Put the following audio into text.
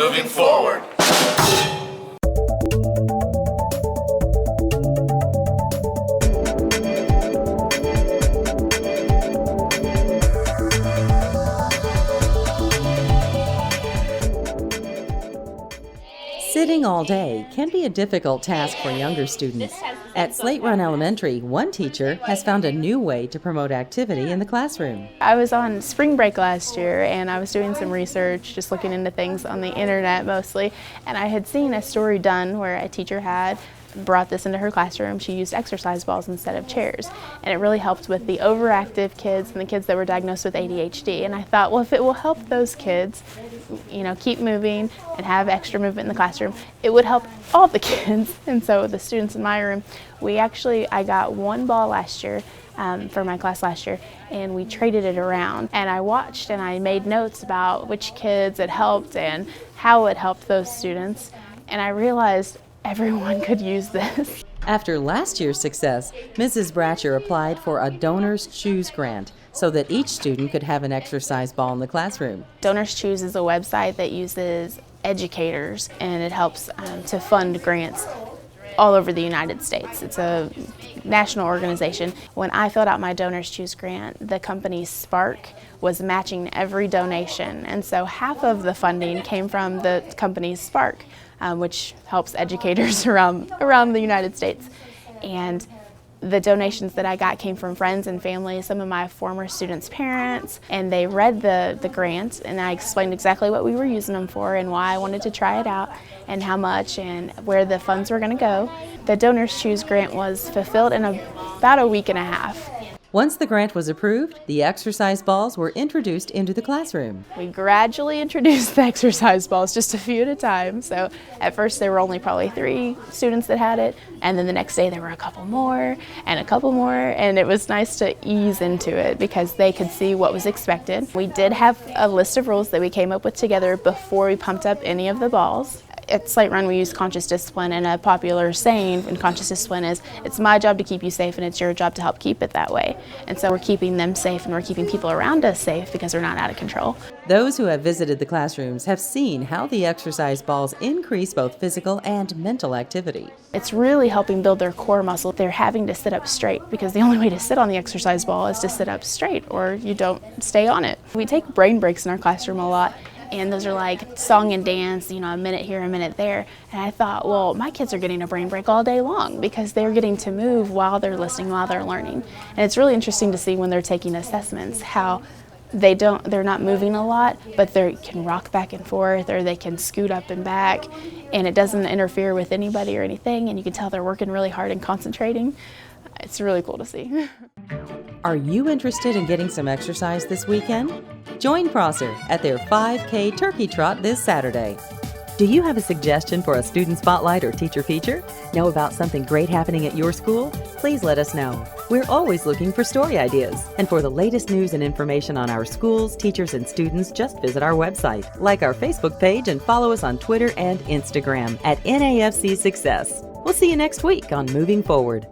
moving forward. Sitting all day can be a difficult task for younger students. At Slate Run Elementary, one teacher has found a new way to promote activity in the classroom. I was on spring break last year and I was doing some research, just looking into things on the internet mostly, and I had seen a story done where a teacher had brought this into her classroom. She used exercise balls instead of chairs, and it really helped with the overactive kids and the kids that were diagnosed with ADHD. And I thought, well, if it will help those kids, keep moving and have extra movement in the classroom, it would help all the kids. And so the students in my room, I got one ball last year for my class last year, and we traded it around. And I watched and I made notes about which kids it helped and how it helped those students. And I realized everyone could use this. After last year's success, Mrs. Bratcher applied for a Donors Choose grant so that each student could have an exercise ball in the classroom. Donors Choose is a website that uses educators, and it helps to fund grants all over the United States. It's a national organization. When I filled out my Donors Choose grant, the company Spark was matching every donation, and so half of the funding came from the company Spark, which helps educators around the United States. And the donations that I got came from friends and family, some of my former students' parents, and they read the grant, and I explained exactly what we were using them for and why I wanted to try it out and how much and where the funds were going to go. The Donors Choose grant was fulfilled in about a week and a half. Once the grant was approved, the exercise balls were introduced into the classroom. We gradually introduced the exercise balls, just a few at a time. So at first there were only probably 3 students that had it, and then the next day there were a couple more, and it was nice to ease into it because they could see what was expected. We did have a list of rules that we came up with together before we pumped up any of the balls. At Slate Run, we use conscious discipline, and a popular saying in conscious discipline is, it's my job to keep you safe and it's your job to help keep it that way. And so we're keeping them safe and we're keeping people around us safe because they're not out of control. Those who have visited the classrooms have seen how the exercise balls increase both physical and mental activity. It's really helping build their core muscle. They're having to sit up straight because the only way to sit on the exercise ball is to sit up straight or you don't stay on it. We take brain breaks in our classroom a lot. And those are like song and dance, a minute here, a minute there. And I thought, well, my kids are getting a brain break all day long because they're getting to move while they're listening, while they're learning. And it's really interesting to see when they're taking assessments how they're not moving a lot, but they can rock back and forth or they can scoot up and back, and it doesn't interfere with anybody or anything, and you can tell they're working really hard and concentrating. It's really cool to see. Are you interested in getting some exercise this weekend? Join Prosser at their 5K Turkey Trot this Saturday. Do you have a suggestion for a student spotlight or teacher feature? Know about something great happening at your school? Please let us know. We're always looking for story ideas. And for the latest news and information on our schools, teachers, and students, just visit our website, like our Facebook page, and follow us on Twitter and Instagram at NAFC Success. We'll see you next week on Moving Forward.